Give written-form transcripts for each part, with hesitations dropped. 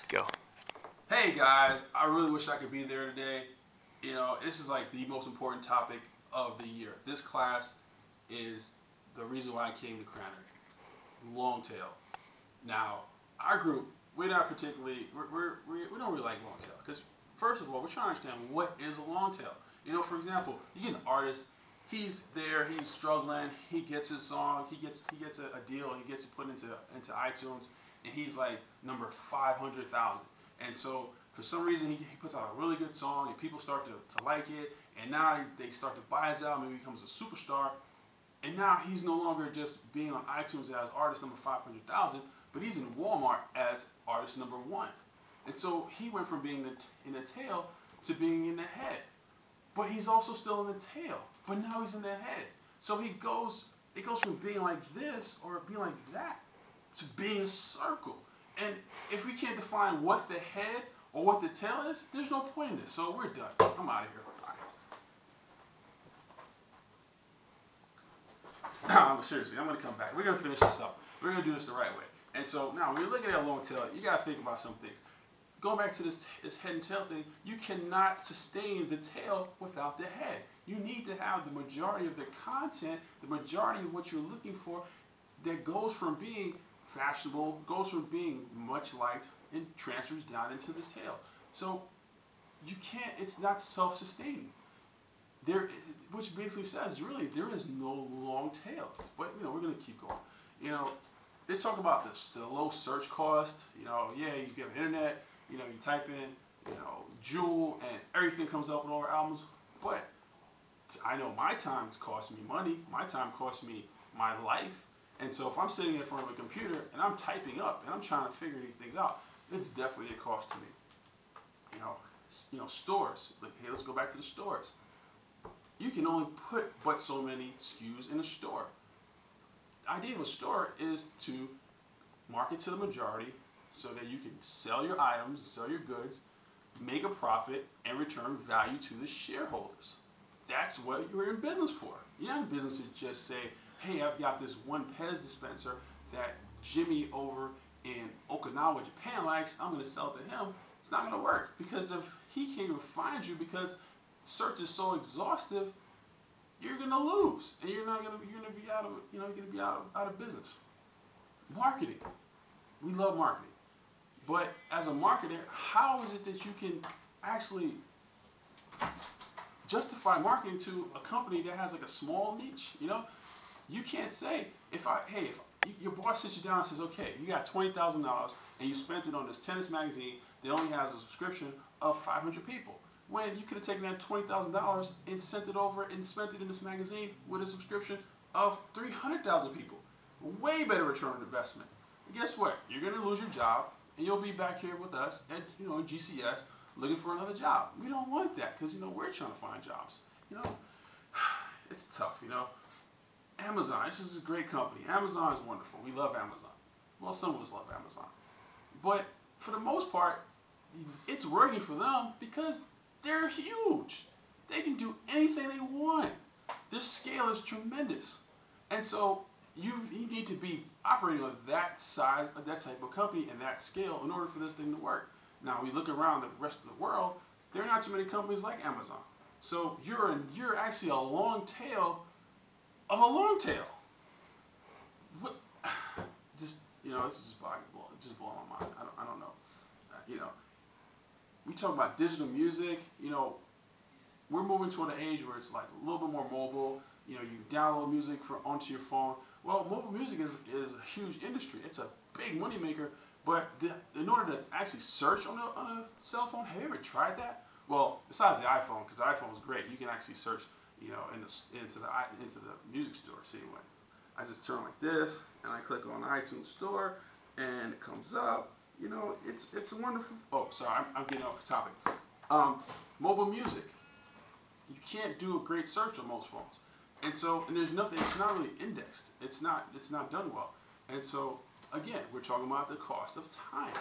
Go. Hey guys, I really wish I could be there today. This is like the most important topic of the year. This class is the reason why I came to Cranner. Long tail. Now, our group, we're not particularly, we don't really like long tail because first of all, we're trying to understand what is a long tail. For example, you get an artist, he's there, he's struggling, he gets his song, he gets a deal, he gets it put into iTunes, and he's like number 500,000. And so for some reason he puts out a really good song and people start to like it, and now they start to buy his album, he becomes a superstar, and now he's no longer just being on iTunes as artist number 500,000, but he's in Walmart as artist number one. And so he went from being in the tail to being in the head. But he's also still in the tail. But now he's in the head. So it goes from being like this or being like that to being a circle. And if we can't define what the head or what the tail is, there's no point in this. So we're done. I'm out of here. No, seriously, I'm going to come back. We're going to finish this up. We're going to do this the right way. And so now, when you're looking at a long tail, you got to think about some things. Going back to this head and tail thing, you cannot sustain the tail without the head. You need to have the majority of the content, the majority of what you're looking for, that goes from being fashionable, goes from being much liked, and transfers down into the tail. So you can't. It's not self-sustaining. There, which basically says really there is no long tail. But we're gonna keep going. You know, they talk about this, the low search cost. Yeah, you get internet. You type in, Jewel, and everything comes up with all our albums. But I know my time costs me money. My time costs me my life. And so if I'm sitting in front of a computer and I'm typing up and I'm trying to figure these things out, it's definitely a cost to me. Stores. Hey, let's go back to the stores. You can only put but so many SKUs in a store. The idea of a store is to market to the majority so that you can sell your items, sell your goods, make a profit, and return value to the shareholders. That's what you're in business for. You're not in business to just say, hey, I've got this one Pez dispenser that Jimmy over in Okinawa, Japan likes. I'm going to sell it to him. It's not going to work because if he can't even find you because search is so exhaustive, you're going to lose, and you're going to be out of business. Marketing. We love marketing. But as a marketer, how is it that you can actually justify marketing to a company that has like a small niche? You can't say if your boss sits you down and says, okay, you got $20,000 and you spent it on this tennis magazine that only has a subscription of 500 people. When you could have taken that $20,000 and sent it over and spent it in this magazine with a subscription of 300,000 people. Way better return on investment. And guess what? You're going to lose your job, and you'll be back here with us at GCS looking for another job. We don't want that because we're trying to find jobs. It's tough. Amazon. This is a great company. Amazon is wonderful. We love Amazon. Well, some of us love Amazon, but for the most part, it's working for them because they're huge. They can do anything they want. Their scale is tremendous, and so you need to be operating on that size, that type of company, and that scale in order for this thing to work. Now, we look around the rest of the world. There are not too many companies like Amazon. So you're actually a long tail of a long tail. What, just this is just blowing my mind. I don't know. We talk about digital music. We're moving toward an age where it's like a little bit more mobile. You download music onto your phone. Well, mobile music is a huge industry. It's a big moneymaker. But in order to actually search on a cell phone, have you ever tried that? Well, besides the iPhone, because the iPhone is great, you can actually search, into the music store. See what? I just turn like this, and I click on iTunes Store, and it comes up. It's a wonderful. Oh, sorry, I'm getting off the topic. Mobile music. You can't do a great search on most phones, and there's nothing. It's not really indexed. It's not done well, and so again, we're talking about the cost of time.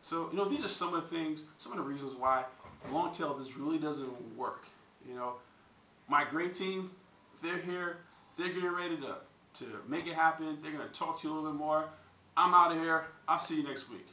So these are some of the things, some of the reasons why long tail just really doesn't work. My great team, they're here. They're getting ready to make it happen. They're gonna talk to you a little bit more. I'm out of here. I'll see you next week.